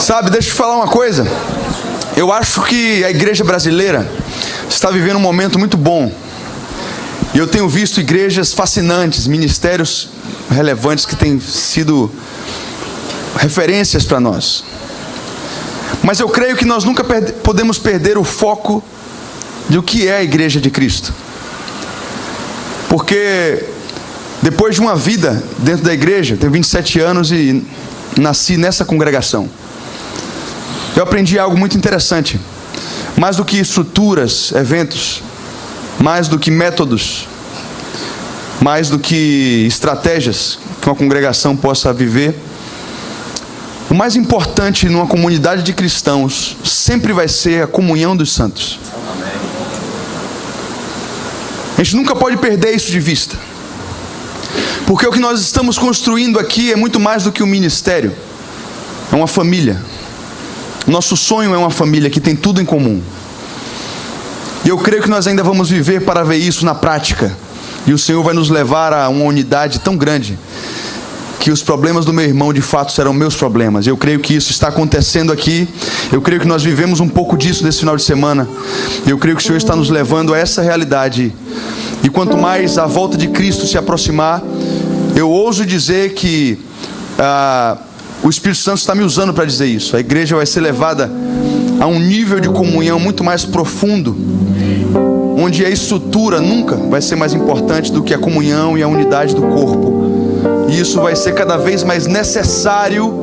Sabe, deixa eu te falar uma coisa. Eu acho que a igreja brasileira está vivendo um momento muito bom. E eu tenho visto igrejas fascinantes, ministérios relevantes que têm sido referências para nós. Mas eu creio que nós nunca podemos perder o foco do que é a igreja de Cristo. Porque depois de uma vida dentro da igreja, tenho 27 anos e nasci nessa congregação, eu aprendi algo muito interessante. Mais do que estruturas, eventos, mais do que métodos, mais do que estratégias que uma congregação possa viver, o mais importante numa comunidade de cristãos sempre vai ser a comunhão dos santos. A gente nunca pode perder isso de vista, porque o que nós estamos construindo aqui é muito mais do que um ministério, é uma família. Nosso sonho é uma família que tem tudo em comum. E eu creio que nós ainda vamos viver para ver isso na prática. E o Senhor vai nos levar a uma unidade tão grande que os problemas do meu irmão de fato serão meus problemas. Eu creio que isso está acontecendo aqui. Eu creio que nós vivemos um pouco disso nesse final de semana. Eu creio que o Senhor está nos levando a essa realidade. E quanto mais a volta de Cristo se aproximar, eu ouso dizer que o Espírito Santo está me usando para dizer isso. A igreja vai ser levada a um nível de comunhão muito mais profundo, onde a estrutura nunca vai ser mais importante do que a comunhão e a unidade do corpo. E isso vai ser cada vez mais necessário,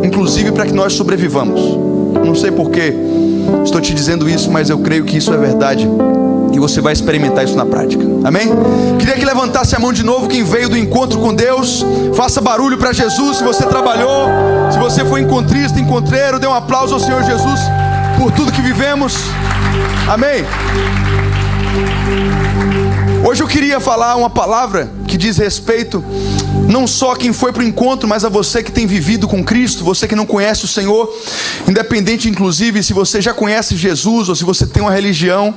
inclusive para que nós sobrevivamos. Não sei por que estou te dizendo isso, mas eu creio que isso é verdade. E você vai experimentar isso na prática. Amém? Queria que levantasse a mão de novo quem veio do encontro com Deus. Faça barulho para Jesus se você trabalhou. Se você foi encontrista, encontreiro, dê um aplauso ao Senhor Jesus por tudo que vivemos. Amém? Hoje eu queria falar uma palavra que diz respeito não só a quem foi para o encontro, mas a você que tem vivido com Cristo, você que não conhece o Senhor, independente inclusive se você já conhece Jesus ou se você tem uma religião.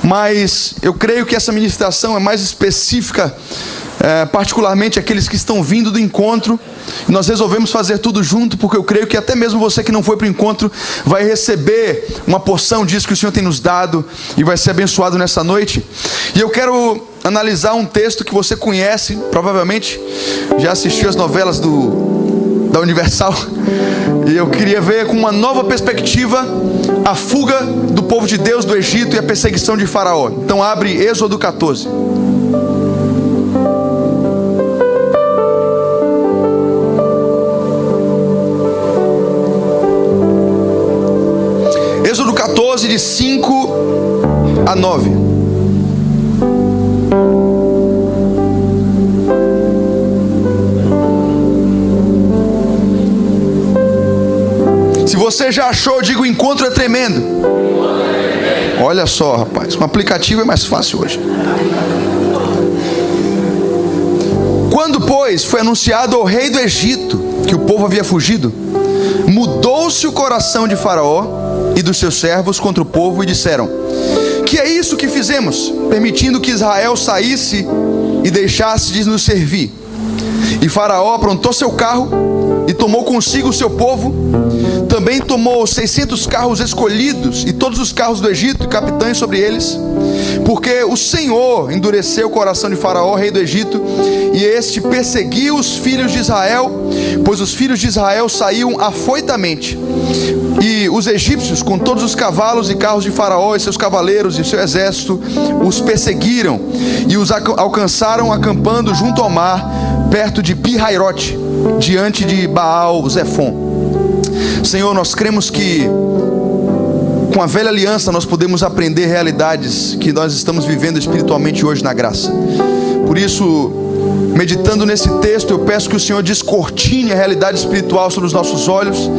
Mas eu creio que essa ministração é mais específica, particularmente aqueles que estão vindo do encontro. Nós resolvemos fazer tudo junto, porque eu creio que até mesmo você que não foi para o encontro vai receber uma porção disso que o Senhor tem nos dado e vai ser abençoado nessa noite. E eu quero analisar um texto que você conhece, provavelmente já assistiu as novelas da Universal, e eu queria ver com uma nova perspectiva a fuga do povo de Deus do Egito e a perseguição de Faraó. Então abre Êxodo 14. Êxodo 14, de 5 a 9. Se você já achou, diga: o encontro é tremendo. Olha só, rapaz, um aplicativo é mais fácil hoje. Quando, pois, foi anunciado ao rei do Egito que o povo havia fugido, mudou-se o coração de Faraó e dos seus servos contra o povo, e disseram: que é isso que fizemos, permitindo que Israel saísse e deixasse de nos servir? E Faraó aprontou seu carro e tomou consigo o seu povo. Também tomou 600 carros escolhidos e todos os carros do Egito e capitães sobre eles, porque o Senhor endureceu o coração de Faraó, rei do Egito, e este perseguiu os filhos de Israel, pois os filhos de Israel saíam afoitamente. E os egípcios, com todos os cavalos e carros de Faraó e seus cavaleiros e seu exército, os perseguiram e os alcançaram acampando junto ao mar, perto de Pi-Hairote, diante de Baal-Zefon. Senhor, nós cremos que com a velha aliança nós podemos aprender realidades que nós estamos vivendo espiritualmente hoje na graça. Por isso, meditando nesse texto, eu peço que o Senhor descortine a realidade espiritual sobre os nossos olhos.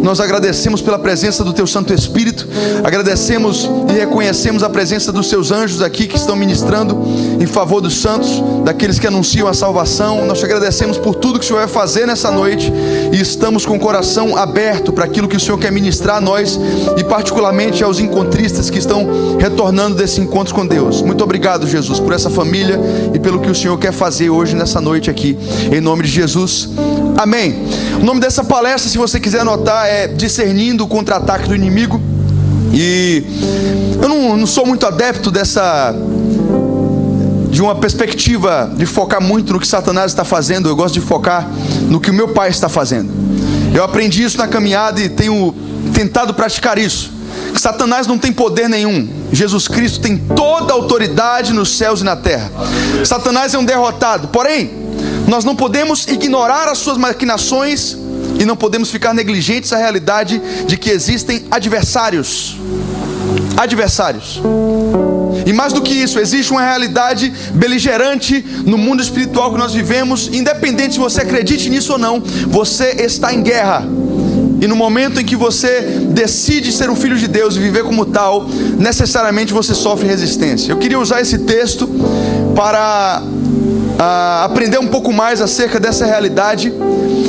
Nós agradecemos pela presença do Teu Santo Espírito, agradecemos e reconhecemos a presença dos Seus anjos aqui que estão ministrando em favor dos santos, daqueles que anunciam a salvação. Nós te agradecemos por tudo que o Senhor vai fazer nessa noite e estamos com o coração aberto para aquilo que o Senhor quer ministrar a nós e particularmente aos encontristas que estão retornando desse encontro com Deus. Muito obrigado, Jesus, por essa família e pelo que o Senhor quer fazer hoje nessa noite aqui, em nome de Jesus, Amém. O nome dessa palestra, se você quiser anotar, é Discernindo o Contra-Ataque do Inimigo. E eu não sou muito adepto de uma perspectiva de focar muito no que Satanás está fazendo. Eu gosto de focar no que o meu Pai está fazendo. Eu aprendi isso na caminhada e tenho tentado praticar isso. Que Satanás não tem poder nenhum. Jesus Cristo tem toda a autoridade nos céus e na terra. Satanás é um derrotado. Porém, nós não podemos ignorar as suas maquinações e não podemos ficar negligentes à realidade de que existem adversários. Adversários. E mais do que isso, existe uma realidade beligerante no mundo espiritual que nós vivemos. Independente se você acredite nisso ou não, você está em guerra. E no momento em que você decide ser um filho de Deus e viver como tal, necessariamente você sofre resistência. Eu queria usar esse texto para aprender um pouco mais acerca dessa realidade,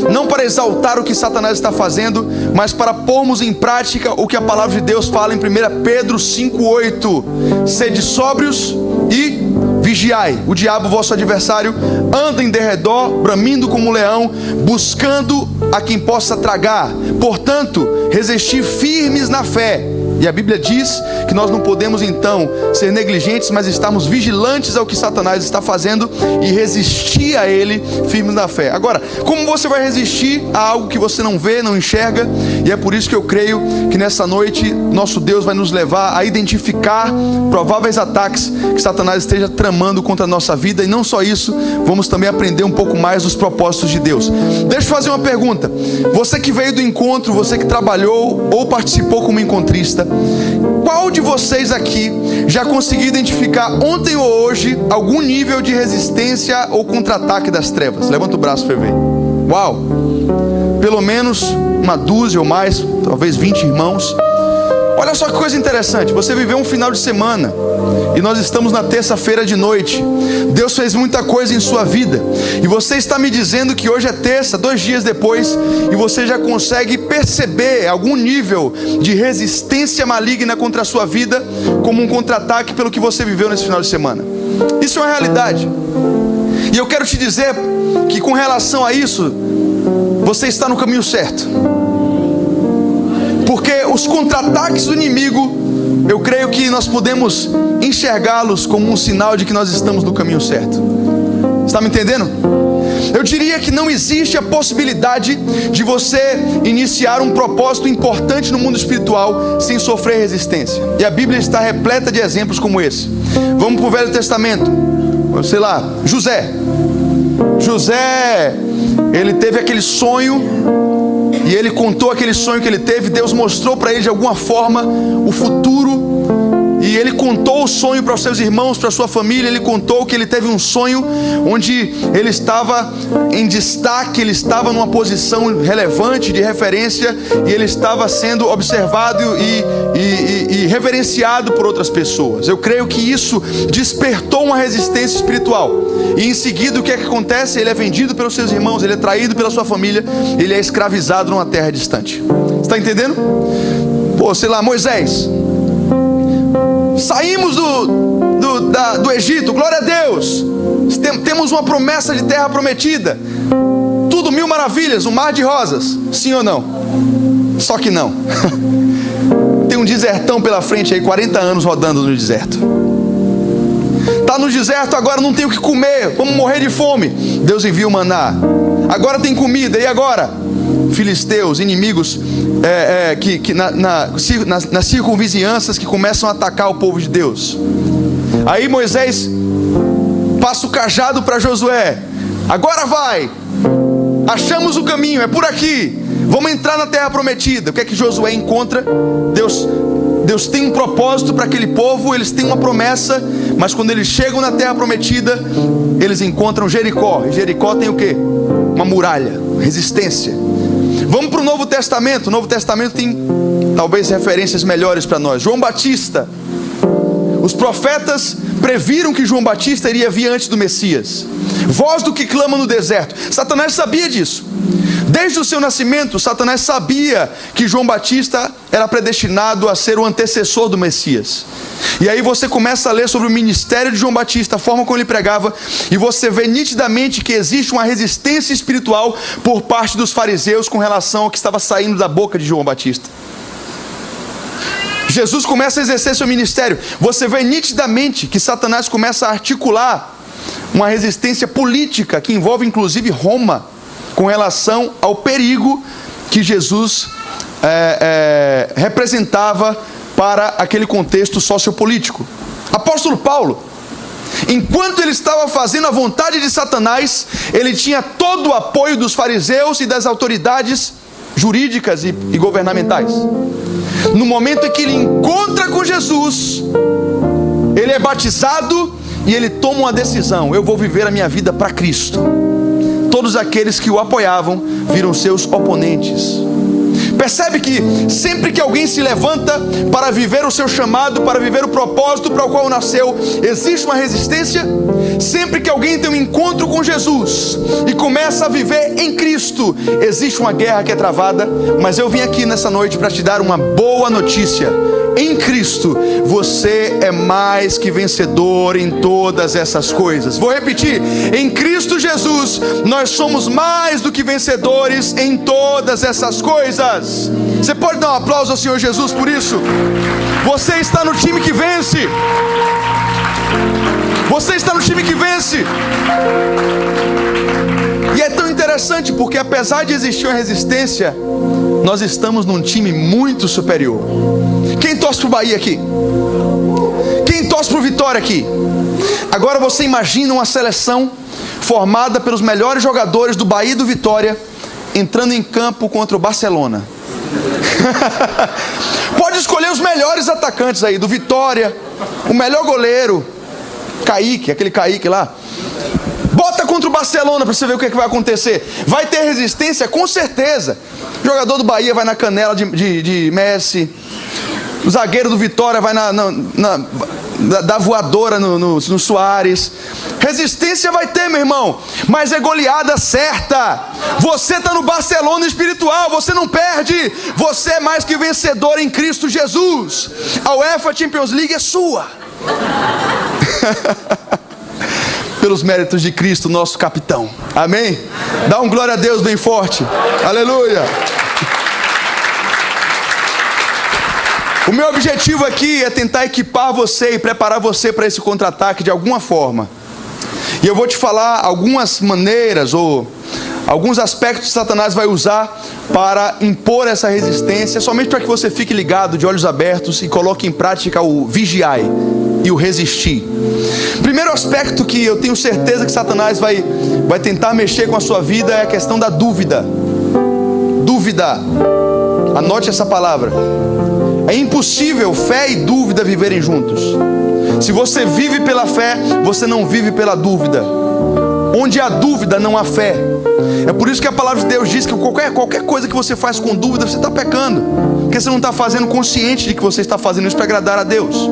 não para exaltar o que Satanás está fazendo, mas para pormos em prática o que a palavra de Deus fala em 1 Pedro 5,8: sede sóbrios e vigiai. O diabo, vosso adversário, anda em derredor, bramindo como um leão, buscando a quem possa tragar. Portanto, resistir firmes na fé. E a Bíblia diz que nós não podemos então ser negligentes, mas estarmos vigilantes ao que Satanás está fazendo e resistir a ele firmes na fé. Agora, como você vai resistir a algo que você não vê, não enxerga? E é por isso que eu creio que nessa noite nosso Deus vai nos levar a identificar prováveis ataques que Satanás esteja tramando contra a nossa vida. E não só isso, vamos também aprender um pouco mais dos propósitos de Deus. Deixa eu fazer uma pergunta. Você que veio do encontro, você que trabalhou ou participou como encontrista, qual de vocês aqui já conseguiu identificar ontem ou hoje algum nível de resistência ou contra-ataque das trevas? Levanta o braço para ver. Uau! Pelo menos uma dúzia ou mais, talvez 20 irmãos. Olha só que coisa interessante. Você viveu um final de semana e nós estamos na terça-feira de noite. Deus fez muita coisa em sua vida e você está me dizendo que hoje é terça, 2 dias depois, e você já consegue perceber algum nível de resistência maligna contra a sua vida, como um contra-ataque pelo que você viveu nesse final de semana. Isso é uma realidade. E eu quero te dizer que com relação a isso, você está no caminho certo. Porque os contra-ataques do inimigo, eu creio que nós podemos enxergá-los como um sinal de que nós estamos no caminho certo. Está me entendendo? Eu diria que não existe a possibilidade de você iniciar um propósito importante no mundo espiritual sem sofrer resistência. E a Bíblia está repleta de exemplos como esse. Vamos para o Velho Testamento. Sei lá, José, ele teve aquele sonho. E ele contou aquele sonho que ele teve. Deus mostrou para ele de alguma forma o futuro. E ele contou o sonho para os seus irmãos, para a sua família. Ele contou que ele teve um sonho onde ele estava em destaque, ele estava numa posição relevante, de referência, e ele estava sendo observado e reverenciado por outras pessoas. Eu creio que isso despertou uma resistência espiritual. E em seguida o que é que acontece? Ele é vendido pelos seus irmãos, ele é traído pela sua família, ele é escravizado numa terra distante. Está entendendo? Pô, sei lá, Moisés, saímos do Egito, glória a Deus, temos uma promessa de terra prometida, tudo 1000 maravilhas, um mar de rosas, sim ou não? Só que não. Tem um desertão pela frente aí, 40 anos rodando no deserto. Está no deserto, agora não tem o que comer, vamos morrer de fome. Deus envia o maná. Agora tem comida, e agora? Filisteus, inimigos nas circunvizinhanças que começam a atacar o povo de Deus. Aí Moisés passa o cajado para Josué. Agora vai, achamos o caminho, é por aqui, vamos entrar na terra prometida. O que é que Josué encontra? Deus tem um propósito para aquele povo, eles têm uma promessa, mas quando eles chegam na terra prometida, eles encontram Jericó. E Jericó tem o quê? Uma muralha, resistência. Vamos para o Novo Testamento. O Novo Testamento tem talvez referências melhores para nós. João Batista. Os profetas previram que João Batista iria vir antes do Messias. Voz do que clama no deserto. Satanás sabia disso. Desde o seu nascimento, Satanás sabia que João Batista era predestinado a ser o antecessor do Messias. E aí você começa a ler sobre o ministério de João Batista, a forma como ele pregava, e você vê nitidamente que existe uma resistência espiritual por parte dos fariseus com relação ao que estava saindo da boca de João Batista. Jesus começa a exercer seu ministério. Você vê nitidamente que Satanás começa a articular uma resistência política que envolve inclusive Roma, com relação ao perigo que Jesus representava para aquele contexto sociopolítico. Apóstolo Paulo, enquanto ele estava fazendo a vontade de Satanás, ele tinha todo o apoio dos fariseus e das autoridades jurídicas e governamentais. No momento em que ele encontra com Jesus, ele é batizado e ele toma uma decisão: eu vou viver a minha vida para Cristo. Todos aqueles que o apoiavam viram seus oponentes. Percebe que sempre que alguém se levanta para viver o seu chamado, para viver o propósito para o qual nasceu, existe uma resistência. Sempre que alguém tem um encontro com Jesus e começa a viver em Cristo, existe uma guerra que é travada. Mas eu vim aqui nessa noite para te dar uma boa notícia: em Cristo você é mais que vencedor em todas essas coisas. Vou repetir: em Cristo Jesus nós somos mais do que vencedores em todas essas coisas. Você pode dar um aplauso ao Senhor Jesus por isso? Você está no time que vence. Você está no time que vence. E é tão interessante porque, apesar de existir uma resistência, nós estamos num time muito superior. Quem torce pro Bahia aqui? Quem torce pro Vitória aqui? Agora você imagina uma seleção formada pelos melhores jogadores do Bahia e do Vitória entrando em campo contra o Barcelona. Pode escolher os melhores atacantes aí do Vitória, o melhor goleiro, Kaique, aquele Kaique lá. Bota contra o Barcelona para você ver o que vai acontecer. Vai ter resistência, com certeza. O jogador do Bahia vai na canela de Messi. O zagueiro do Vitória vai da voadora no Suárez. Resistência vai ter, meu irmão, mas é goleada certa. Você está no Barcelona espiritual, você não perde. Você é mais que vencedor em Cristo Jesus. A UEFA Champions League é sua. Pelos méritos de Cristo, nosso capitão. Amém? Dá um glória a Deus bem forte. Aleluia. O meu objetivo aqui é tentar equipar você e preparar você para esse contra-ataque de alguma forma. E eu vou te falar algumas maneiras ou alguns aspectos que Satanás vai usar para impor essa resistência, somente para que você fique ligado, de olhos abertos, e coloque em prática o vigiai e o resistir. Primeiro aspecto que eu tenho certeza que Satanás vai tentar mexer com a sua vida é a questão da dúvida. Dúvida. Anote essa palavra. É impossível fé e dúvida viverem juntos. Se você vive pela fé, você não vive pela dúvida. Onde há dúvida, não há fé. É por isso que a palavra de Deus diz que qualquer coisa que você faz com dúvida, você está pecando. Porque você não está fazendo consciente de que você está fazendo isso para agradar a Deus.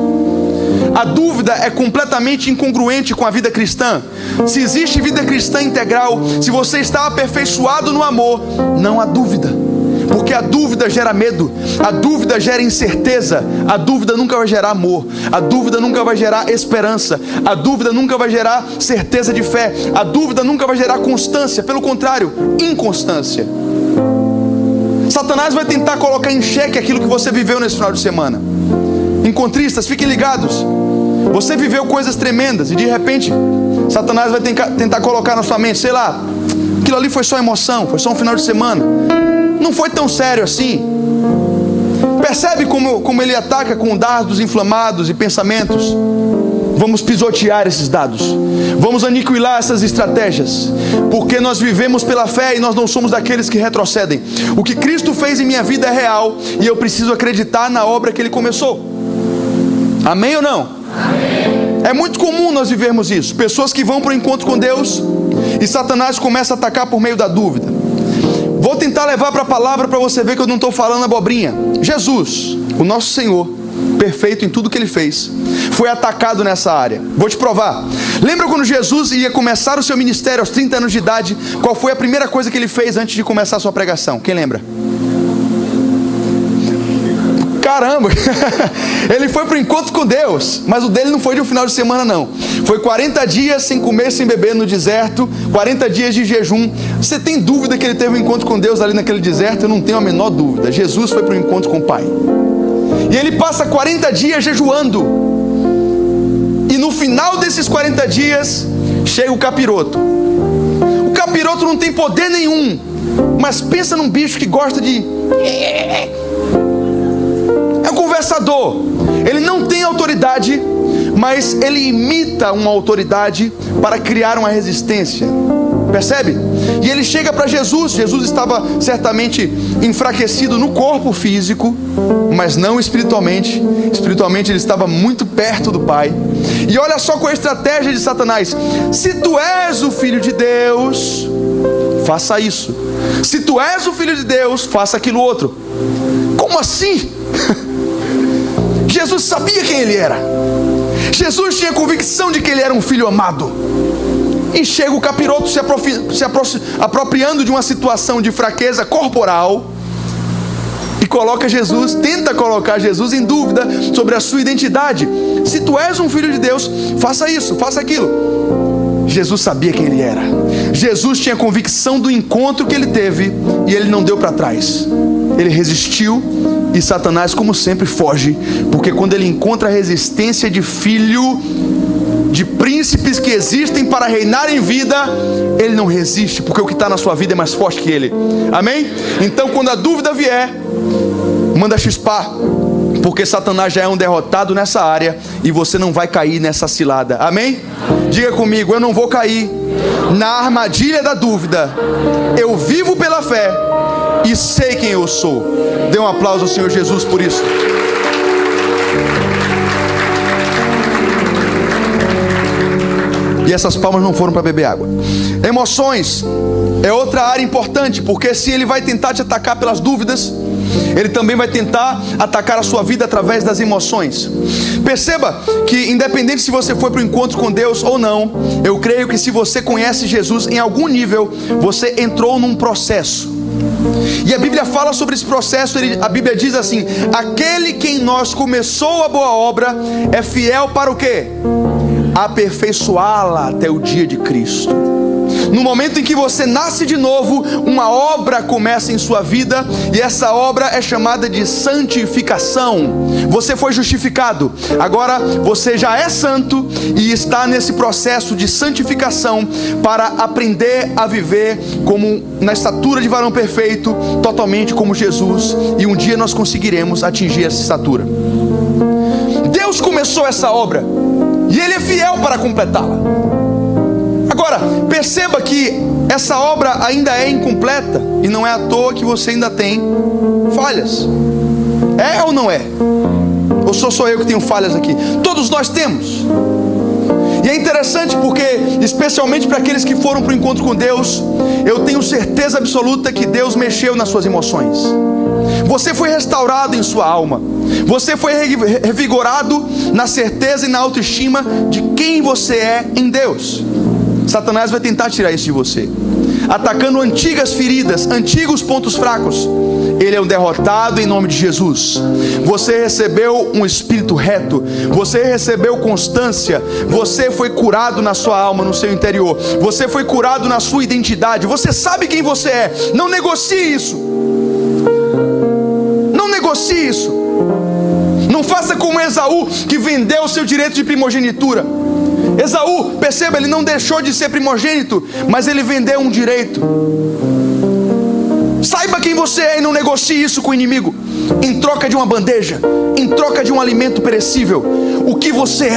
A dúvida é completamente incongruente com a vida cristã. Se existe vida cristã integral, se você está aperfeiçoado no amor, não há dúvida. Porque a dúvida gera medo, a dúvida gera incerteza, a dúvida nunca vai gerar amor, a dúvida nunca vai gerar esperança, a dúvida nunca vai gerar certeza de fé, a dúvida nunca vai gerar constância, pelo contrário, inconstância. Satanás vai tentar colocar em xeque aquilo que você viveu nesse final de semana. Encontristas, fiquem ligados. Você viveu coisas tremendas e de repente Satanás vai tentar colocar na sua mente, sei lá, aquilo ali foi só emoção, foi só um final de semana, não foi tão sério assim. Percebe como ele ataca com dardos inflamados e pensamentos? Vamos pisotear esses dados, vamos aniquilar essas estratégias, porque nós vivemos pela fé e nós não somos daqueles que retrocedem. O que Cristo fez em minha vida é real e eu preciso acreditar na obra que Ele começou. Amém ou não? Amém. É muito comum nós vivermos isso. Pessoas que vão para o encontro com Deus e Satanás começa a atacar por meio da dúvida. Vou tentar levar para a palavra para você ver que eu não estou falando abobrinha. Jesus, o nosso Senhor, perfeito em tudo que ele fez, foi atacado nessa área. Vou te provar. Lembra quando Jesus ia começar o seu ministério aos 30 anos de idade? Qual foi a primeira coisa que ele fez antes de começar a sua pregação? Quem lembra? Caramba, ele foi para o encontro com Deus, mas o dele não foi de um final de semana não, foi 40 dias sem comer, sem beber no deserto, 40 dias de jejum. Você tem dúvida que ele teve um encontro com Deus ali naquele deserto? Eu não tenho a menor dúvida. Jesus foi para o encontro com o Pai, e ele passa 40 dias jejuando, e no final desses 40 dias, chega o capiroto. O capiroto não tem poder nenhum, mas pensa num bicho que gosta de... é um conversador. Ele não tem autoridade, mas ele imita uma autoridade para criar uma resistência. Percebe? E ele chega para Jesus. Jesus estava certamente enfraquecido no corpo físico, mas não espiritualmente. Espiritualmente ele estava muito perto do Pai. E olha só qual é a estratégia de Satanás: se tu és o Filho de Deus, faça isso. Se tu és o Filho de Deus, faça aquilo outro. Como assim? Jesus sabia quem ele era. Jesus tinha convicção de que ele era um filho amado. E chega o capiroto se apropriando de uma situação de fraqueza corporal e coloca Jesus, tenta colocar Jesus em dúvida sobre a sua identidade. Se tu és um filho de Deus, faça isso, faça aquilo. Jesus sabia quem ele era. Jesus tinha convicção do encontro que ele teve, e ele não deu para trás. Ele resistiu, e Satanás, como sempre, foge, porque quando ele encontra a resistência de filho, de príncipes que existem para reinar em vida, ele não resiste, porque o que está na sua vida é mais forte que ele. Amém? Então, quando a dúvida vier, manda chispar, porque Satanás já é um derrotado nessa área, e você não vai cair nessa cilada. Amém? Diga comigo: eu não vou cair na armadilha da dúvida. Eu vivo pela fé e sei quem eu sou. Dê um aplauso ao Senhor Jesus por isso. E essas palmas não foram para beber água. Emoções é outra área importante, porque se ele vai tentar te atacar pelas dúvidas, ele também vai tentar atacar a sua vida através das emoções. Perceba que, independente se você foi para o encontro com Deus ou não, eu creio que se você conhece Jesus em algum nível, você entrou num processo. E a Bíblia fala sobre esse processo. A Bíblia diz assim: aquele que em nós começou a boa obra é fiel para o quê? Aperfeiçoá-la até o dia de Cristo. No momento em que você nasce de novo, uma obra começa em sua vida, e essa obra é chamada de santificação. Você foi justificado, agora você já é santo e está nesse processo de santificação para aprender a viver como na estatura de varão perfeito, totalmente como Jesus, e um dia nós conseguiremos atingir essa estatura. Deus começou essa obra e Ele é fiel para completá-la. Agora, perceba que essa obra ainda é incompleta, e não é à toa que você ainda tem falhas. É ou não é? Ou sou eu que tenho falhas aqui? Todos nós temos. E é interessante porque, especialmente para aqueles que foram para o encontro com Deus, eu tenho certeza absoluta que Deus mexeu nas suas emoções. Você foi restaurado em sua alma. Você foi revigorado na certeza e na autoestima de quem você é em Deus. Satanás vai tentar tirar isso de você, atacando antigas feridas, antigos pontos fracos. Ele é um derrotado em nome de Jesus. Você recebeu um espírito reto, você recebeu constância, você foi curado na sua alma, no seu interior, você foi curado na sua identidade, você sabe quem você é. Não negocie isso. Não negocie isso. Não faça como Esaú, que vendeu o seu direito de primogenitura. Esaú, perceba, ele não deixou de ser primogênito, mas ele vendeu um direito. Saiba quem você é e não negocie isso com o inimigo, em troca de uma bandeja, em troca de um alimento perecível. O que você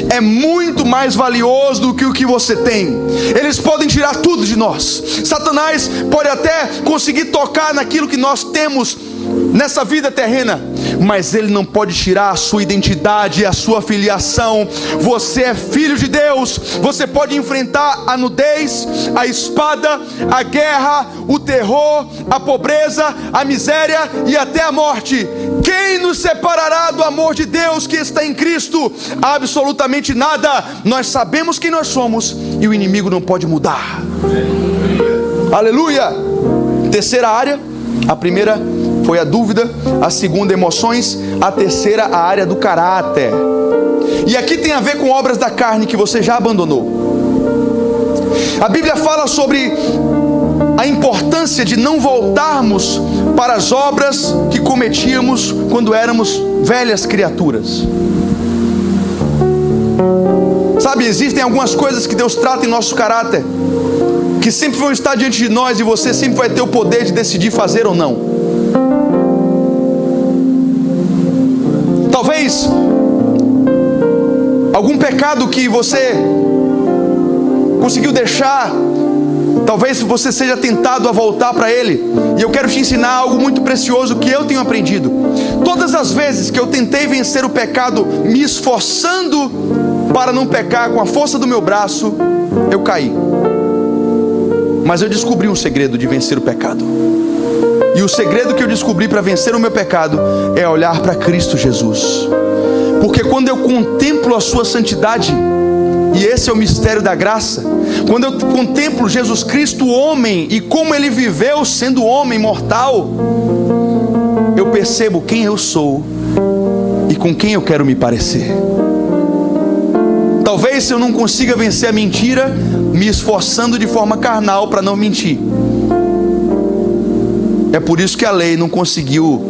é muito mais valioso do que o que você tem. Eles podem tirar tudo de nós. Satanás pode até conseguir tocar naquilo que nós temos nessa vida terrena, mas ele não pode tirar a sua identidade e a sua filiação. Você é filho de Deus. Você pode enfrentar a nudez, a espada, a guerra, o terror, a pobreza, a miséria e até a morte. Quem nos separará do amor de Deus que está em Cristo? Absolutamente nada. Nós sabemos quem nós somos e o inimigo não pode mudar. Aleluia! Terceira área. A primeira foi a dúvida, a segunda emoções, a terceira a área do caráter. E aqui tem a ver com obras da carne que você já abandonou. A Bíblia fala sobre a importância de não voltarmos para as obras que cometíamos quando éramos velhas criaturas. Sabe, existem algumas coisas que Deus trata em nosso caráter, que sempre vão estar diante de nós e você sempre vai ter o poder de decidir fazer ou não. Talvez algum pecado que você conseguiu deixar, talvez você seja tentado a voltar para ele. E eu quero te ensinar algo muito precioso que eu tenho aprendido. Todas as vezes que eu tentei vencer o pecado, me esforçando para não pecar com a força do meu braço, eu caí. Mas eu descobri um segredo de vencer o pecado. E o segredo que eu descobri para vencer o meu pecado é olhar para Cristo Jesus. Porque quando eu contemplo a sua santidade, e esse é o mistério da graça, quando eu contemplo Jesus Cristo homem e como ele viveu sendo homem mortal, eu percebo quem eu sou e com quem eu quero me parecer. Talvez eu não consiga vencer a mentira me esforçando de forma carnal para não mentir. É por isso que a lei não conseguiu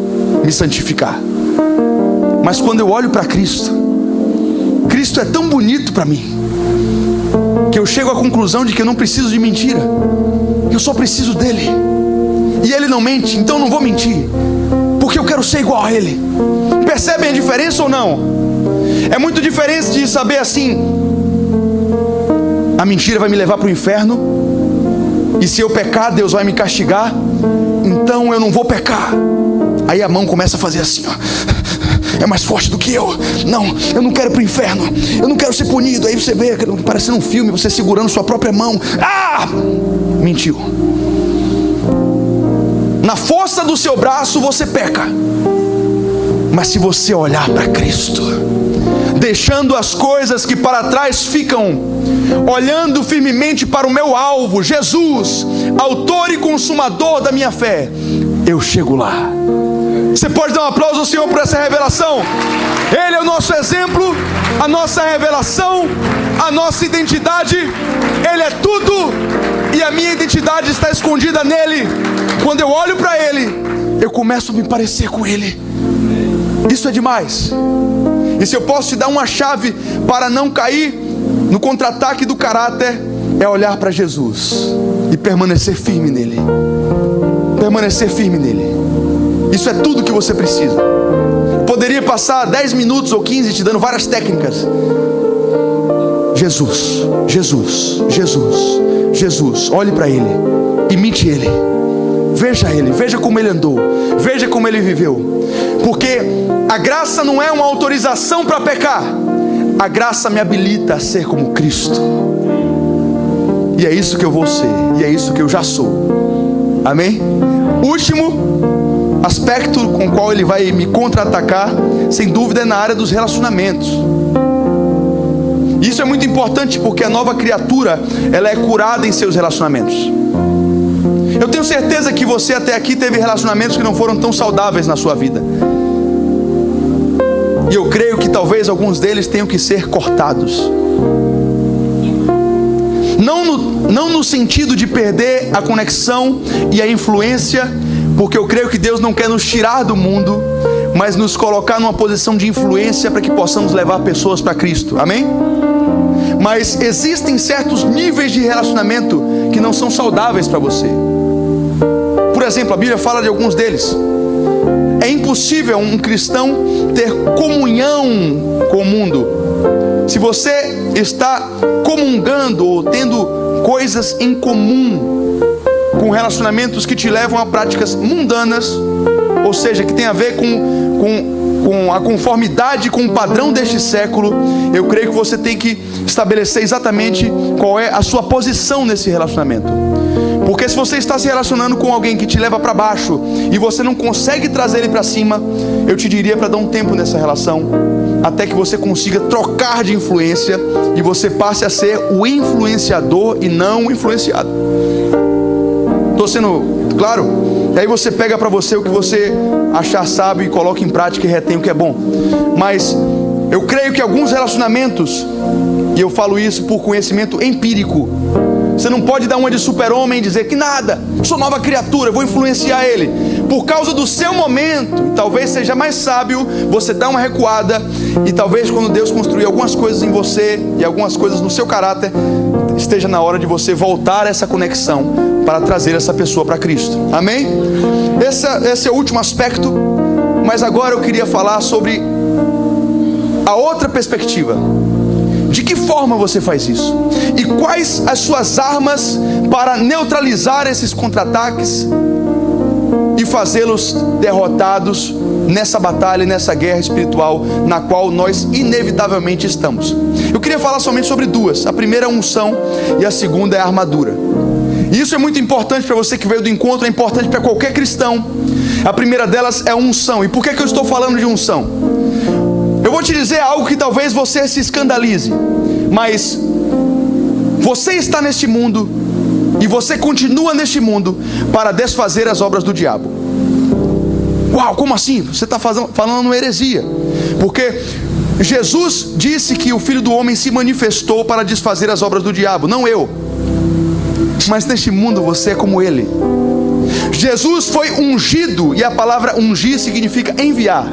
me santificar. Mas quando eu olho para Cristo, Cristo é tão bonito para mim, que eu chego à conclusão de que eu não preciso de mentira. Eu só preciso dele. E ele não mente, então eu não vou mentir, porque eu quero ser igual a ele. Percebem a diferença ou não? É muito diferente de saber assim: a mentira vai me levar para o inferno, e se eu pecar, Deus vai me castigar, então eu não vou pecar. Aí a mão começa a fazer assim, ó. É mais forte do que eu. Não, eu não quero ir para o inferno. Eu não quero ser punido. Aí você vê, parecendo um filme, você segurando sua própria mão. Ah! Mentiu. Na força do seu braço você peca. Mas se você olhar para Cristo, deixando as coisas que para trás ficam, olhando firmemente para o meu alvo, Jesus, autor e consumador da minha fé, eu chego lá. Você pode dar um aplauso ao Senhor por essa revelação? Ele é o nosso exemplo, a nossa revelação, a nossa identidade. Ele é tudo, e a minha identidade está escondida nele. Quando eu olho para ele, eu começo a me parecer com ele. Isso é demais. E se eu posso te dar uma chave para não cair no contra-ataque do caráter, é olhar para Jesus e permanecer firme nele. Permanecer firme nele. Isso é tudo que você precisa. Poderia passar 10 minutos ou 15 te dando várias técnicas. Jesus, Jesus, Jesus, Jesus. Olhe para ele, imite ele, veja como ele andou, veja como ele viveu. Porque a graça não é uma autorização para pecar. A graça me habilita a ser como Cristo. E é isso que eu vou ser, e é isso que eu já sou. Amém? Último aspecto com o qual ele vai me contra-atacar, sem dúvida, é na área dos relacionamentos. Isso é muito importante, porque a nova criatura, ela é curada em seus relacionamentos. Eu tenho certeza que você até aqui teve relacionamentos que não foram tão saudáveis na sua vida. E eu creio que talvez alguns deles tenham que ser cortados. Não no sentido de perder a conexão e a influência, porque eu creio que Deus não quer nos tirar do mundo, mas nos colocar numa posição de influência para que possamos levar pessoas para Cristo. Amém? Mas existem certos níveis de relacionamento que não são saudáveis para você. Por exemplo, a Bíblia fala de alguns deles. É impossível um cristão ter comunhão com o mundo se você está comungando ou tendo coisas em comum com relacionamentos que te levam a práticas mundanas ou seja, que tem a ver com a conformidade com o padrão deste século, eu creio que você tem que estabelecer exatamente qual é a sua posição nesse relacionamento. Porque se você está se relacionando com alguém que te leva para baixo e você não consegue trazer ele para cima, eu te diria para dar um tempo nessa relação, até que você consiga trocar de influência e você passe a ser o influenciador e não o influenciado. Estou sendo claro? E aí você pega para você o que você achar sábio e coloca em prática e retém o que é bom. Mas eu creio que alguns relacionamentos, e eu falo isso por conhecimento empírico, você não pode dar uma de super-homem e dizer que nada, sou nova criatura, vou influenciar ele. Por causa do seu momento, talvez seja mais sábio você dar uma recuada, e talvez quando Deus construir algumas coisas em você e algumas coisas no seu caráter, esteja na hora de você voltar a essa conexão para trazer essa pessoa para Cristo. Amém? Esse é o último aspecto, mas agora eu queria falar sobre a outra perspectiva. De que forma você faz isso? E quais as suas armas para neutralizar esses contra-ataques e fazê-los derrotados nessa batalha, nessa guerra espiritual na qual nós inevitavelmente estamos? Eu queria falar somente sobre duas. A primeira é a unção e a segunda é a armadura. E isso é muito importante para você que veio do encontro, é importante para qualquer cristão. A primeira delas é a unção. E por que eu estou falando de unção? Eu vou te dizer algo que talvez você se escandalize, mas você está neste mundo e você continua neste mundo para desfazer as obras do diabo. Uau, como assim? Você está falando uma heresia. Porque Jesus disse que o Filho do Homem se manifestou para desfazer as obras do diabo, não eu. Mas neste mundo você é como ele. Jesus foi ungido, e a palavra ungir significa enviar.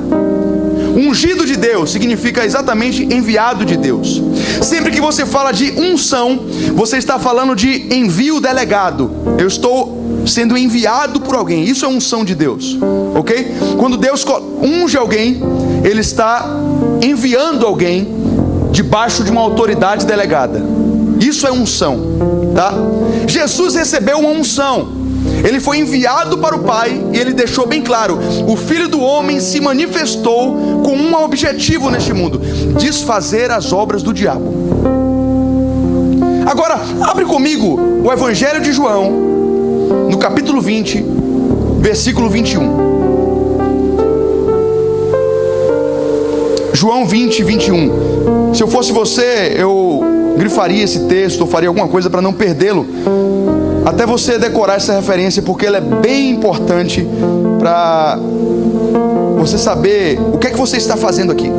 Ungido de Deus significa exatamente enviado de Deus. Sempre que você fala de unção, você está falando de envio delegado. Eu estou sendo enviado por alguém. Isso é unção de Deus, ok? Quando Deus unge alguém, Ele está enviando alguém debaixo de uma autoridade delegada. Isso é unção, tá? Jesus recebeu uma unção. Ele foi enviado para o Pai e ele deixou bem claro: o Filho do Homem se manifestou com um objetivo neste mundo: desfazer as obras do diabo. Agora, abre comigo o Evangelho de João, no capítulo 20, versículo 21. João 20, 21. Se eu fosse você, eu grifaria esse texto, ou faria alguma coisa para não perdê-lo, até você decorar essa referência, porque ela é bem importante para você saber o que é que você está fazendo aqui.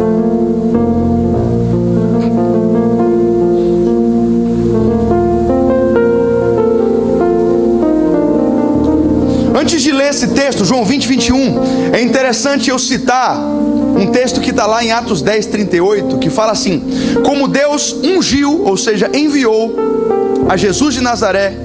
Antes de ler esse texto, João 20, 21, é interessante eu citar um texto que está lá em Atos 10, 38, que fala assim: como Deus ungiu, ou seja, enviou a Jesus de Nazaré,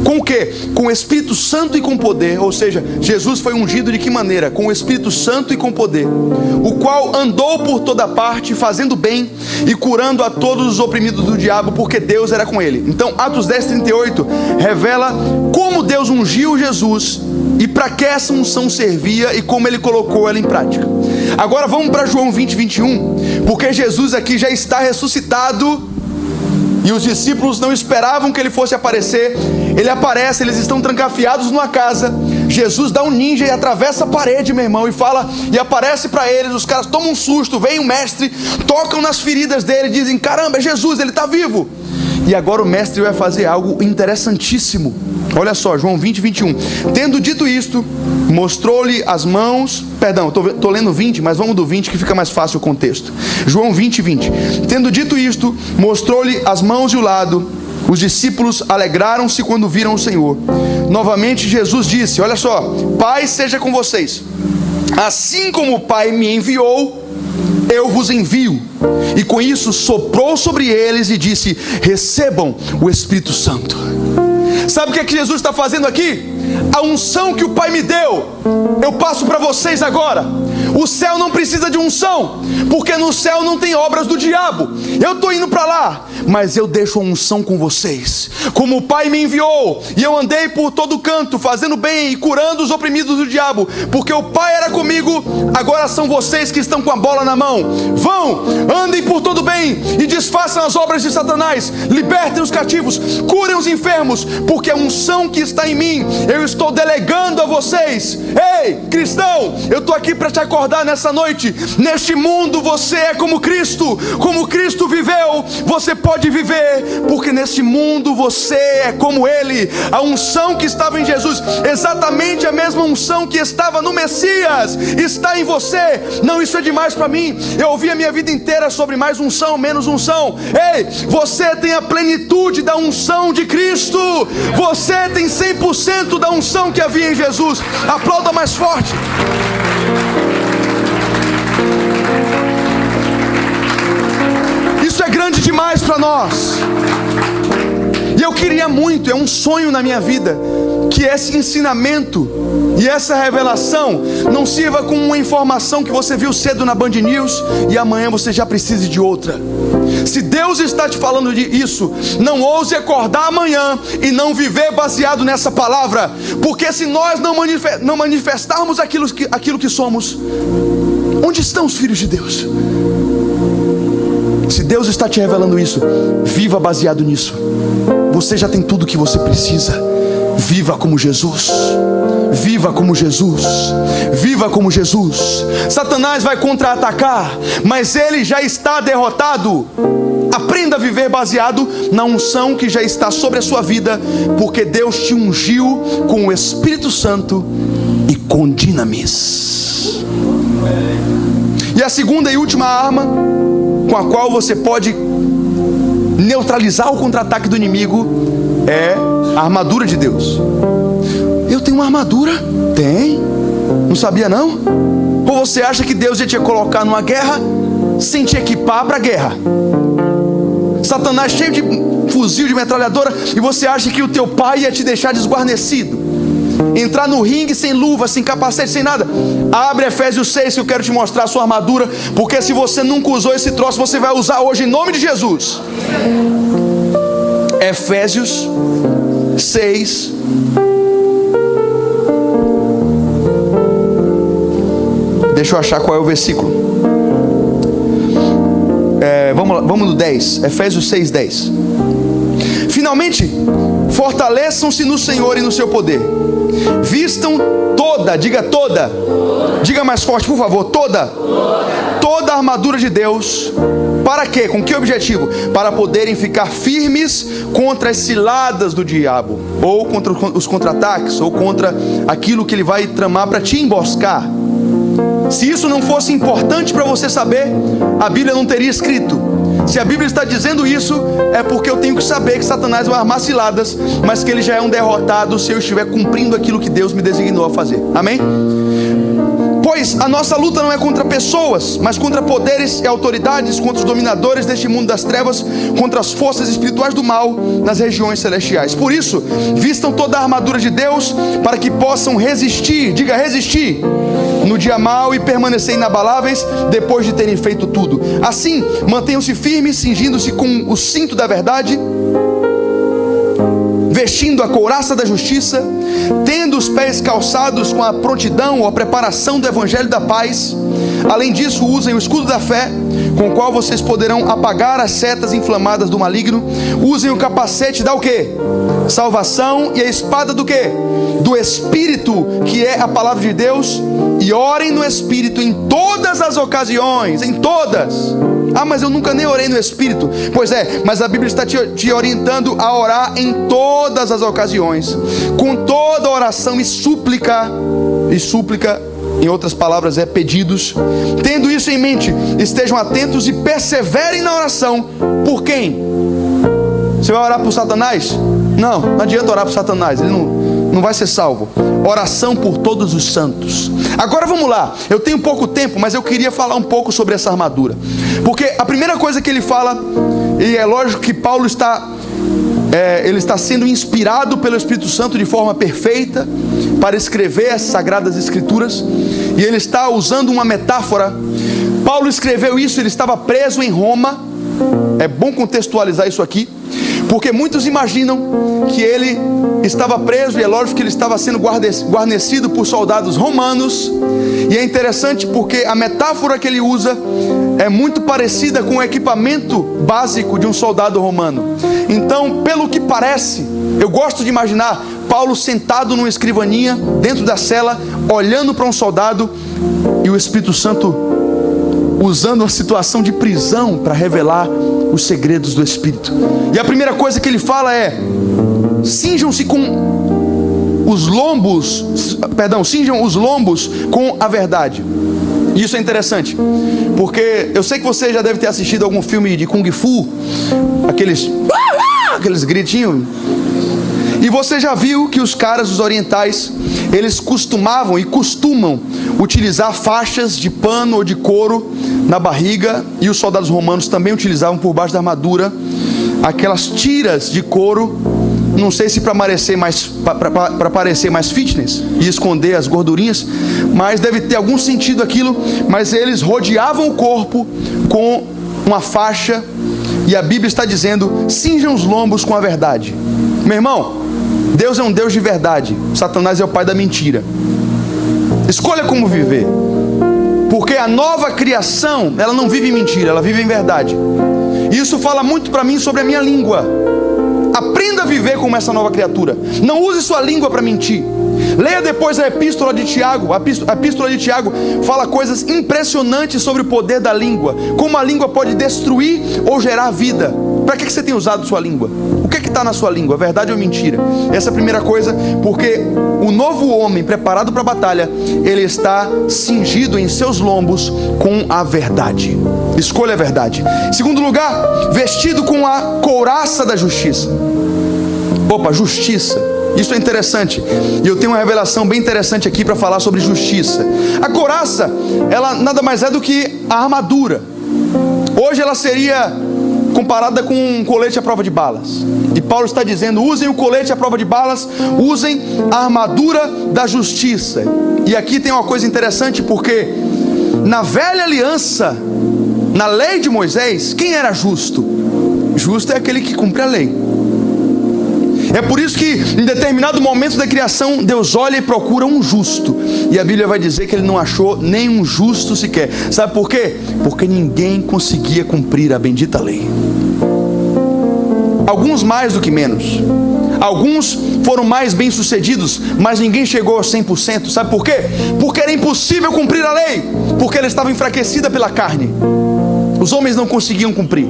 com o quê? Com o Espírito Santo e com poder. Ou seja, Jesus foi ungido de que maneira? Com o Espírito Santo e com poder, o qual andou por toda parte, fazendo bem e curando a todos os oprimidos do diabo, porque Deus era com ele. Então, Atos 10, 38 revela como Deus ungiu Jesus e para que essa unção servia e como ele colocou ela em prática. Agora vamos para João 20, 21, porque Jesus aqui já está ressuscitado e os discípulos não esperavam que ele fosse aparecer. Ele aparece, eles estão trancafiados numa casa. Jesus dá um ninja e atravessa a parede, meu irmão, e fala, e aparece para eles. Os caras tomam um susto, vem o mestre, tocam nas feridas dele, dizem: caramba, é Jesus, ele está vivo. E agora o mestre vai fazer algo interessantíssimo. Olha só, João 20, 21. Tendo dito isto, mostrou-lhe as mãos. Perdão, estou lendo 20, mas vamos do 20 que fica mais fácil o contexto. João 20, 20. Tendo dito isto, mostrou-lhe as mãos e o lado. Os discípulos alegraram-se quando viram o Senhor. Novamente Jesus disse: olha só, Pai seja com vocês. Assim como o Pai me enviou, eu vos envio. E com isso soprou sobre eles e disse: recebam o Espírito Santo. Sabe o que é que Jesus está fazendo aqui? a unção que o Pai me deu, eu passo para vocês agora. O céu não precisa de unção, porque no céu não tem obras do diabo. Eu estou indo para lá, mas eu deixo a unção com vocês. Como o Pai me enviou, e eu andei por todo canto, fazendo bem e curando os oprimidos do diabo, porque o Pai era comigo, agora são vocês que estão com a bola na mão. Vão, andem por todo bem, e desfaçam as obras de Satanás, libertem os cativos, curem os enfermos, porque a unção que está em mim, eu estou delegando a vocês. Ei, cristão, eu estou aqui para te acordar nessa noite. Neste mundo você é como Cristo viveu, você pode viver, porque neste mundo você é como Ele. A unção que estava em Jesus, exatamente a mesma unção que estava no Messias, está em você. Não, isso é demais para mim. Eu ouvi a minha vida inteira sobre mais unção, menos unção. Ei, você tem a plenitude da unção de Cristo. Você tem 100% da unção que havia em Jesus. Aplauda mais forte. Isso é grande demais para nós. E eu queria muito, é um sonho na minha vida, que esse ensinamento e essa revelação não sirva como uma informação que você viu cedo na Band News e amanhã você já precise de outra. Se Deus está te falando disso, não ouse acordar amanhã e não viver baseado nessa palavra, porque se nós não manifestarmos aquilo que somos, onde estão os filhos de Deus? Se Deus está te revelando isso, viva baseado nisso. Você já tem tudo o que você precisa. Viva como Jesus. Viva como Jesus. Viva como Jesus. Satanás vai contra-atacar, mas ele já está derrotado. Aprenda a viver baseado na unção que já está sobre a sua vida, porque Deus te ungiu com o Espírito Santo e com dinamis. E a segunda e última arma com a qual você pode neutralizar o contra-ataque do inimigo é a armadura de Deus. Eu tenho uma armadura? Tem. Não sabia não? Ou você acha que Deus ia te colocar numa guerra sem te equipar para a guerra? Satanás cheio de fuzil, de metralhadora, e você acha que o teu pai ia te deixar desguarnecido? Entrar no ringue sem luva, sem capacete, sem nada? Abre Efésios 6 que eu quero te mostrar a sua armadura, porque se você nunca usou esse troço, você vai usar hoje em nome de Jesus. Efésios 6. Deixa eu achar qual é o versículo. Vamos no 10. Efésios 6, 10. Finalmente, fortaleçam-se no Senhor e no seu poder. Vistam toda, diga toda. Diga mais forte, por favor, toda a armadura de Deus. Para quê? Com que objetivo? Para poderem ficar firmes contra as ciladas do diabo, ou contra os contra-ataques, ou contra aquilo que ele vai tramar para te emboscar. Se isso não fosse importante para você saber, a Bíblia não teria escrito. Se a Bíblia está dizendo isso, é porque eu tenho que saber que Satanás vai armar ciladas, mas que ele já é um derrotado se eu estiver cumprindo aquilo que Deus me designou a fazer. Amém? Pois a nossa luta não é contra pessoas, mas contra poderes e autoridades, contra os dominadores deste mundo das trevas, contra as forças espirituais do mal nas regiões celestiais. Por isso, vistam toda a armadura de Deus, para que possam resistir, diga resistir, no dia mau, e permanecer inabaláveis depois de terem feito tudo. Assim, mantenham-se firmes, cingindo-se com o cinto da verdade, vestindo a couraça da justiça, tendo os pés calçados com a prontidão ou a preparação do evangelho da paz. Além disso, usem o escudo da fé, com o qual vocês poderão apagar as setas inflamadas do maligno. Usem o capacete da o quê? Salvação. E a espada do quê? Do Espírito, que é a palavra de Deus. E orem no Espírito em todas as ocasiões, em todas. Ah, mas eu nunca nem orei no Espírito. Pois é, mas a Bíblia está te orientando a orar em todas as ocasiões, com toda oração e súplica, em outras palavras é pedidos. Tendo isso em mente, estejam atentos e perseverem na oração. Por quem? Você vai orar por Satanás? Não adianta orar por Satanás, ele não vai ser salvo. Oração por todos os santos. Agora vamos lá, eu tenho pouco tempo, mas eu queria falar um pouco sobre essa armadura, porque a primeira coisa que ele fala, e é lógico que Paulo está ele está sendo inspirado pelo Espírito Santo de forma perfeita para escrever as Sagradas Escrituras, e ele está usando uma metáfora. Paulo escreveu isso, ele estava preso em Roma. É bom contextualizar isso aqui, porque muitos imaginam que ele estava preso, e é lógico que ele estava sendo guarnecido por soldados romanos. E é interessante porque a metáfora que ele usa é muito parecida com o equipamento básico de um soldado romano. Então, pelo que parece, eu gosto de imaginar Paulo sentado numa escrivaninha dentro da cela, olhando para um soldado, e o Espírito Santo usando uma situação de prisão para revelar os segredos do Espírito. E a primeira coisa que ele fala é: cinjam-se com os lombos, cinjam os lombos com a verdade. E isso é interessante, porque eu sei que você já deve ter assistido algum filme de Kung Fu, aqueles gritinhos. E você já viu que os caras, os orientais, eles costumavam e costumam utilizar faixas de pano ou de couro na barriga, e os soldados romanos também utilizavam por baixo da armadura aquelas tiras de couro, não sei se para parecer mais fitness e esconder as gordurinhas, mas deve ter algum sentido aquilo. Mas eles rodeavam o corpo com uma faixa, e a Bíblia está dizendo: cinjam os lombos com a verdade. Meu irmão, Deus é um Deus de verdade, Satanás é o pai da mentira. Escolha como viver, porque a nova criação, ela não vive em mentira, ela vive em verdade. E isso fala muito para mim sobre a minha língua. Aprenda a viver como essa nova criatura. Não use sua língua para mentir. Leia depois a epístola de Tiago. A epístola de Tiago fala coisas impressionantes sobre o poder da língua, como a língua pode destruir ou gerar vida. Para que você tem usado sua língua? O que está na sua língua? Verdade ou mentira? Essa é a primeira coisa, porque o novo homem preparado para a batalha, ele está cingido em seus lombos com a verdade. Escolha a verdade. Segundo lugar, vestido com a couraça da justiça. Opa, justiça. Isso é interessante. E eu tenho uma revelação bem interessante aqui para falar sobre justiça. A couraça, ela nada mais é do que a armadura. Hoje ela seria comparada com um colete à prova de balas. E Paulo está dizendo: usem o colete à prova de balas, usem a armadura da justiça. E aqui tem uma coisa interessante, porque na velha aliança, na lei de Moisés, quem era justo? Justo é aquele que cumpre a lei. É por isso que em determinado momento da criação, Deus olha e procura um justo, e a Bíblia vai dizer que ele não achou nenhum justo sequer. Sabe por quê? Porque ninguém conseguia cumprir a bendita lei. Alguns mais do que menos. Alguns foram mais bem sucedidos, mas ninguém chegou a 100%. Sabe por quê? Porque era impossível cumprir a lei, porque ela estava enfraquecida pela carne. Os homens não conseguiam cumprir.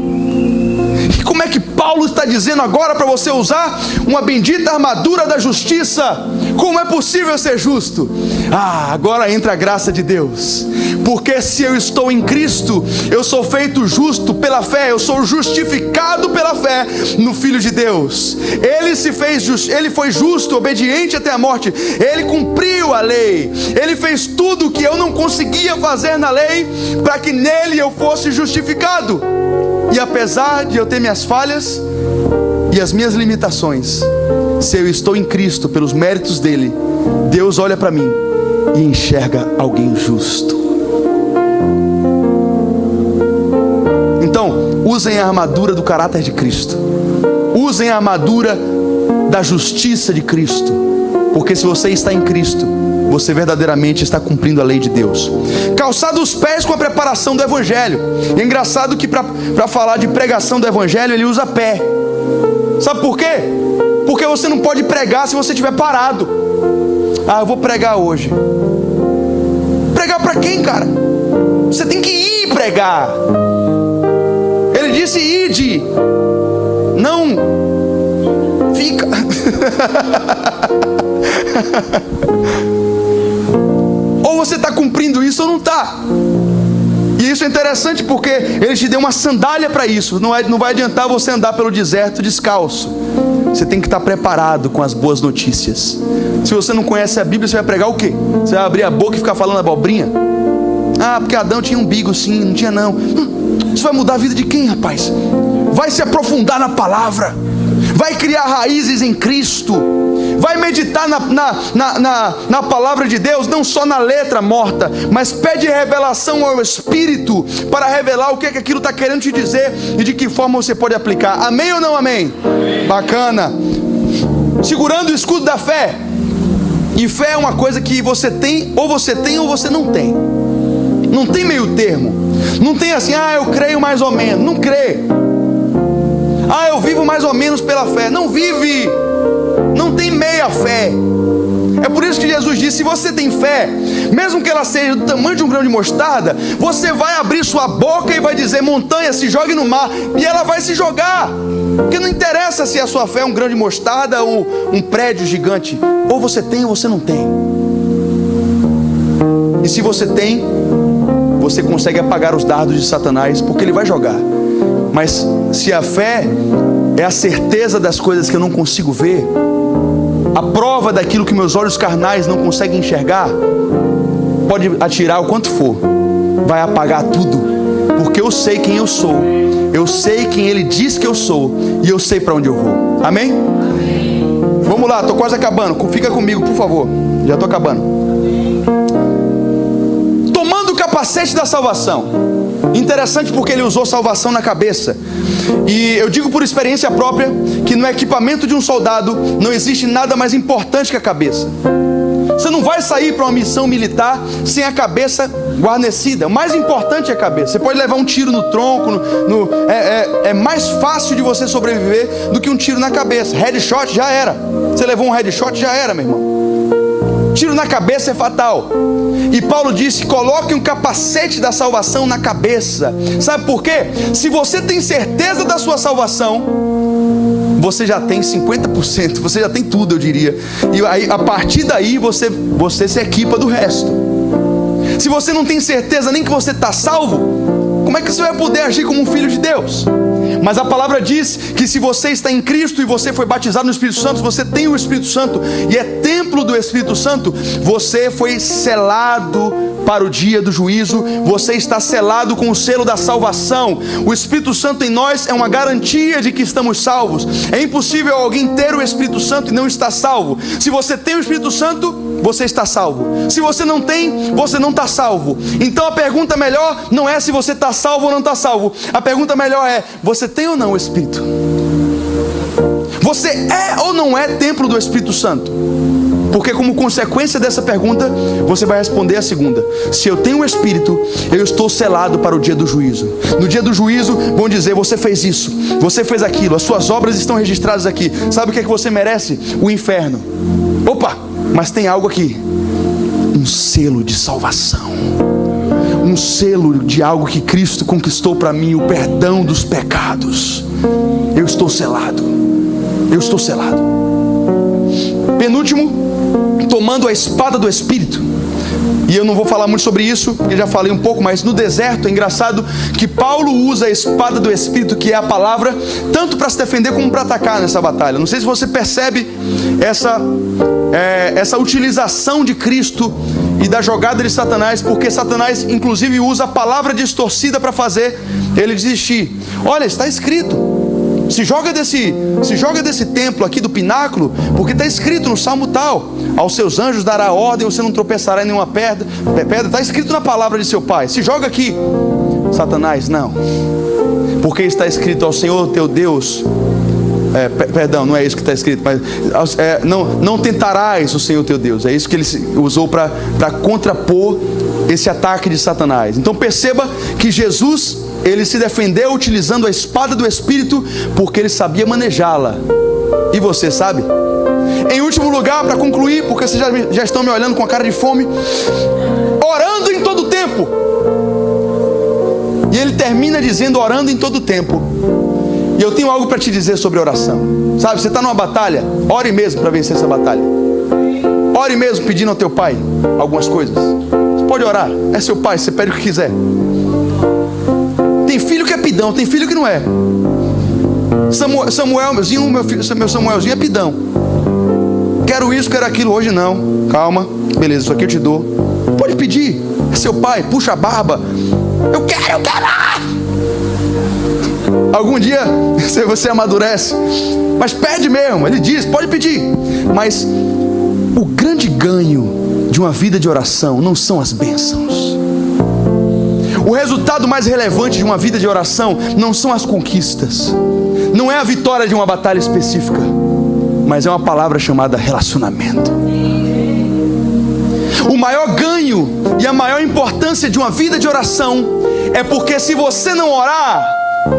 E como é que Paulo está dizendo agora para você usar uma bendita armadura da justiça? Como é possível ser justo? Agora entra a graça de Deus. Porque se eu estou em Cristo, eu sou feito justo pela fé, eu sou justificado pela fé no Filho de Deus. Ele foi justo, obediente até a morte. Ele cumpriu a lei. Ele fez tudo o que eu não conseguia fazer na lei, para que nele eu fosse justificado. E apesar de eu ter minhas falhas e as minhas limitações, se eu estou em Cristo pelos méritos dele, Deus olha para mim e enxerga alguém justo. Então, usem a armadura do caráter de Cristo. Usem a armadura da justiça de Cristo. Porque se você está em Cristo, você verdadeiramente está cumprindo a lei de Deus. Calçado os pés com a preparação do Evangelho. E é engraçado que para falar de pregação do Evangelho, ele usa pé. Sabe por quê? Porque você não pode pregar se você estiver parado. Eu vou pregar hoje. Pregar para quem, cara? Você tem que ir pregar. Ele disse: ide. Não fica. Ou você está cumprindo isso ou não está. E isso é interessante, porque ele te deu uma sandália para isso. Não vai adiantar você andar pelo deserto descalço. Você tem que estar preparado com as boas notícias. Se você não conhece a Bíblia, você vai pregar o quê? Você vai abrir a boca e ficar falando abobrinha? Porque Adão tinha umbigo, sim. Não tinha não. Isso vai mudar a vida de quem, rapaz? Vai se aprofundar na palavra. vai criar raízes em Cristo, vai meditar na palavra de Deus, não só na letra morta, mas pede revelação ao Espírito para revelar o que é que aquilo está querendo te dizer e de que forma você pode aplicar. Amém ou não amém? Amém. Bacana. Segurando o escudo da fé. E fé é uma coisa que você tem ou você não tem. Não tem meio termo. Não tem assim, eu creio mais ou menos. Não crê. Eu vivo mais ou menos pela fé. Não vive. Não tem meia fé. É por isso que Jesus disse: se você tem fé, mesmo que ela seja do tamanho de um grão de mostarda, você vai abrir sua boca e vai dizer: montanha, se jogue no mar, e ela vai se jogar. Porque não interessa se a sua fé é um grão de mostarda ou um prédio gigante. Ou você tem ou você não tem. E se você tem, você consegue apagar os dardos de Satanás, porque ele vai jogar. Mas se a fé é a certeza das coisas que eu não consigo ver, a prova daquilo que meus olhos carnais não conseguem enxergar, pode atirar o quanto for, vai apagar tudo, porque eu sei quem eu sou, eu sei quem Ele diz que eu sou, e eu sei para onde eu vou. Amém? Amém. Vamos lá, estou quase acabando, fica comigo por favor, já estou acabando. Tomando o capacete da salvação. Interessante porque ele usou salvação na cabeça. E eu digo por experiência própria que no equipamento de um soldado não existe nada mais importante que a cabeça. Você não vai sair para uma missão militar sem a cabeça guarnecida. O mais importante é a cabeça. Você pode levar um tiro no tronco, é mais fácil de você sobreviver do que um tiro na cabeça. Headshot já era. Você levou um headshot, já era, meu irmão. Tiro na cabeça é fatal. E Paulo disse: coloque um capacete da salvação na cabeça. Sabe por quê? Se você tem certeza da sua salvação, você já tem 50%, você já tem tudo, eu diria. E aí, a partir daí você se equipa do resto. Se você não tem certeza nem que você está salvo, como é que você vai poder agir como um filho de Deus? Mas a palavra diz que se você está em Cristo e você foi batizado no Espírito Santo, você tem o Espírito Santo e é templo do Espírito Santo, você foi selado para o dia do juízo, você está selado com o selo da salvação. O Espírito Santo em nós é uma garantia de que estamos salvos. É impossível alguém ter o Espírito Santo e não estar salvo. Se você tem o Espírito Santo, você está salvo. Se você não tem, você não está salvo. Então a pergunta melhor não é se você está salvo ou não está salvo. A pergunta melhor é: você tem ou não o Espírito? Você é ou não é templo do Espírito Santo? Porque como consequência dessa pergunta, você vai responder a segunda: se eu tenho o Espírito, eu estou selado para o dia do juízo. No dia do juízo vão dizer: você fez isso, você fez aquilo, as suas obras estão registradas aqui. Sabe o que é que você merece? O inferno. Opa, mas tem algo aqui, um selo de salvação, um selo de algo que Cristo conquistou para mim, o perdão dos pecados. Eu estou selado, eu estou selado. Penúltimo, tomando a espada do Espírito. E eu não vou falar muito sobre isso, porque já falei um pouco, mas no deserto é engraçado que Paulo usa a espada do Espírito, que é a palavra, tanto para se defender como para atacar nessa batalha. Não sei se você percebe essa utilização de Cristo e da jogada de Satanás, porque Satanás inclusive usa a palavra distorcida para fazer ele desistir. Olha, está escrito: se joga desse templo aqui do pináculo, porque está escrito no Salmo tal: aos seus anjos dará ordem, você não tropeçará em nenhuma pedra. Está escrito na palavra de seu pai. Se joga aqui. Satanás, não, porque está escrito: ao Senhor teu Deus, perdão, não é isso que está escrito, mas não tentarás o Senhor teu Deus. É isso que ele usou para contrapor esse ataque de Satanás. Então perceba que Jesus, ele se defendeu utilizando a espada do Espírito, porque ele sabia manejá-la. E você sabe? Em último lugar, para concluir, porque vocês já estão me olhando com a cara de fome, orando em todo tempo. E ele termina dizendo: orando em todo tempo. E eu tenho algo para te dizer sobre oração. Sabe, você está numa batalha, ore mesmo para vencer essa batalha. Ore mesmo pedindo ao teu pai algumas coisas. Você pode orar, é seu pai, você pede o que quiser. Tem filho que é pidão, tem filho que não é. Samuelzinho, meu Samuelzinho é pidão. Quero isso, quero aquilo, hoje não. Calma, beleza, isso aqui eu te dou. Pode pedir, é seu pai, puxa a barba. Eu quero. Algum dia você amadurece. Mas pede mesmo. Ele diz, pode pedir. Mas o grande ganho de uma vida de oração não são as bênçãos. O resultado mais relevante de uma vida de oração não são as conquistas. Não é a vitória de uma batalha específica, mas é uma palavra chamada relacionamento. O maior ganho e a maior importância de uma vida de oração é porque se você não orar,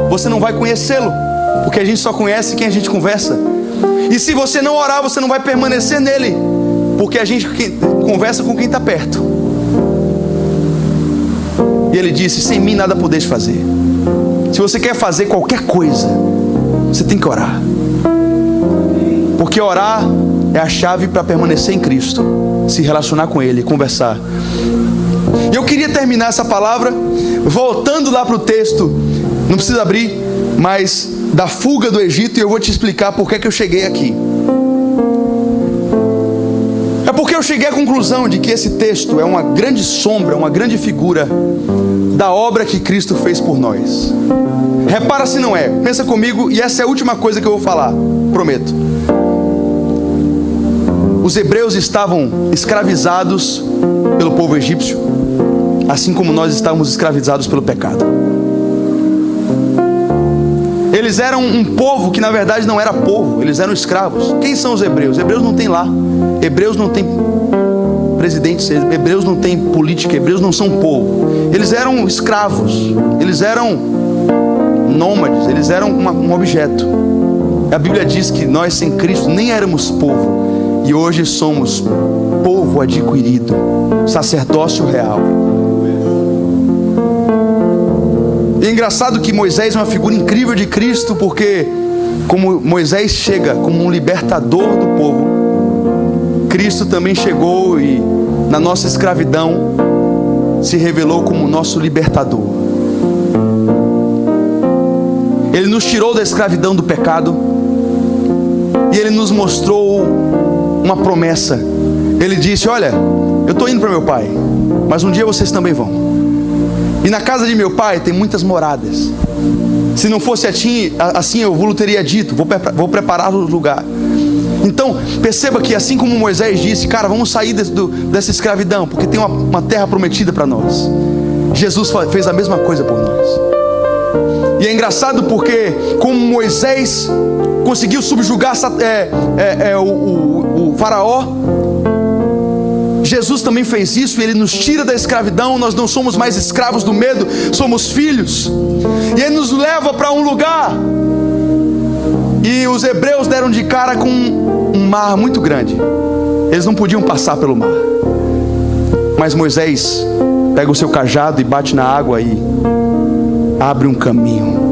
você não vai conhecê-lo, porque a gente só conhece quem a gente conversa. E se você não orar, você não vai permanecer nele, porque a gente conversa com quem está perto. E ele disse, sem mim nada podeis fazer. Se você quer fazer qualquer coisa, você tem que orar, porque orar é a chave para permanecer em Cristo, se relacionar com Ele, conversar. E eu queria terminar essa palavra voltando lá para o texto, não precisa abrir, mas da fuga do Egito, e eu vou te explicar por que eu cheguei aqui. É porque eu cheguei à conclusão de que esse texto é uma grande sombra, uma grande figura da obra que Cristo fez por nós. Repara se não é, pensa comigo, e essa é a última coisa que eu vou falar, prometo. Os hebreus estavam escravizados pelo povo egípcio, assim como nós estávamos escravizados pelo pecado. Eles eram um povo que na verdade não era povo, eles eram escravos. Quem são os hebreus? Hebreus não tem lá, hebreus não tem presidentes, hebreus não tem política, hebreus não são povo. Eles eram escravos, eles eram nômades, eles eram um objeto. A Bíblia diz que nós sem Cristo nem éramos povo, e hoje somos povo adquirido, sacerdócio real. E é engraçado que Moisés é uma figura incrível de Cristo, porque como Moisés chega como um libertador do povo, Cristo também chegou e na nossa escravidão se revelou como nosso libertador. Ele nos tirou da escravidão do pecado e Ele nos mostrou uma promessa. Ele disse, olha, eu estou indo para meu pai, mas um dia vocês também vão. E na casa de meu pai tem muitas moradas. Se não fosse assim eu vos teria dito, vou preparar o lugar. Então perceba que assim como Moisés disse, cara, vamos sair dessa escravidão, porque tem uma terra prometida para nós. Jesus fez a mesma coisa por nós. E é engraçado porque como Moisés conseguiu subjugar o faraó, Jesus também fez isso, e Ele nos tira da escravidão. Nós não somos mais escravos do medo, somos filhos. E Ele nos leva para um lugar. E os hebreus deram de cara com um mar muito grande. Eles não podiam passar pelo mar. Mas Moisés pega o seu cajado e bate na água e abre um caminho.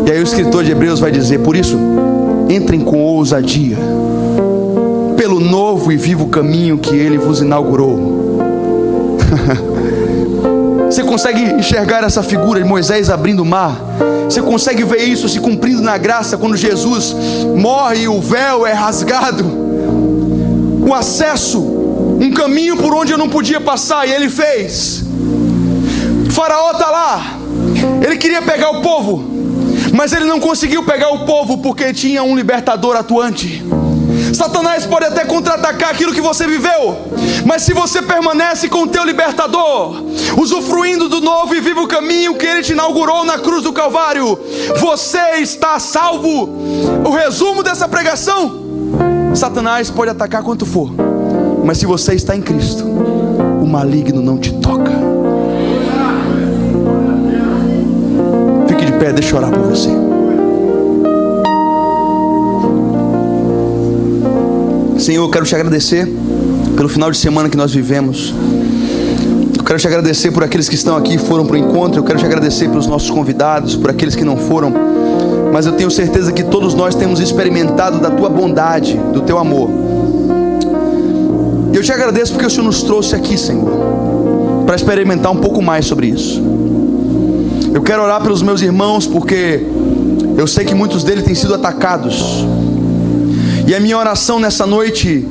E aí o escritor de Hebreus vai dizer, por isso, entrem com ousadia pelo novo e vivo caminho que Ele vos inaugurou. Você consegue enxergar essa figura de Moisés abrindo o mar? Você consegue ver isso se cumprindo na graça, quando Jesus morre e o véu é rasgado, o acesso, um caminho por onde eu não podia passar, e Ele fez. O faraó está lá, ele queria pegar o povo, mas ele não conseguiu pegar o povo porque tinha um libertador atuante. Satanás pode até contra-atacar aquilo que você viveu, mas se você permanece com o teu libertador, usufruindo do novo e vivo caminho que Ele te inaugurou na cruz do Calvário, você está salvo. O resumo dessa pregação: Satanás pode atacar quanto for, mas se você está em Cristo, o maligno não te toca. Fique de pé, deixa eu orar por você. Senhor, eu quero te agradecer pelo final de semana que nós vivemos. Eu quero te agradecer por aqueles que estão aqui e foram para o encontro. Eu quero te agradecer pelos nossos convidados, por aqueles que não foram. Mas eu tenho certeza que todos nós temos experimentado da tua bondade, do teu amor. E eu te agradeço porque o Senhor nos trouxe aqui, Senhor, para experimentar um pouco mais sobre isso. Eu quero orar pelos meus irmãos, porque eu sei que muitos deles têm sido atacados. E a minha oração nessa noite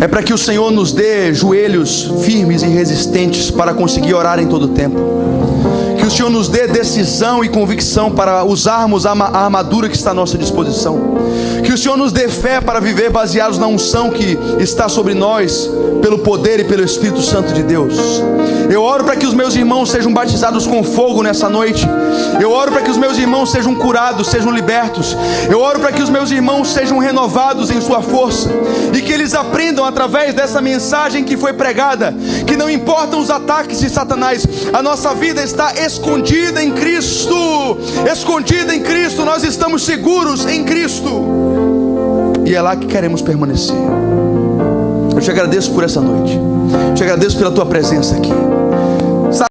é para que o Senhor nos dê joelhos firmes e resistentes para conseguir orar em todo o tempo. Que o Senhor nos dê decisão e convicção para usarmos a armadura que está à nossa disposição. Que o Senhor nos dê fé para viver baseados na unção que está sobre nós, pelo poder e pelo Espírito Santo de Deus. Eu oro para que os meus irmãos sejam batizados com fogo nessa noite. Eu oro para que os meus irmãos sejam curados, sejam libertos. Eu oro para que os meus irmãos sejam renovados em sua força, e que eles aprendam através dessa mensagem que foi pregada, que não importam os ataques de Satanás, a nossa vida está escondida em Cristo. Escondida em Cristo, nós estamos seguros em Cristo, e é lá que queremos permanecer. Eu te agradeço por essa noite. Eu te agradeço pela tua presença aqui.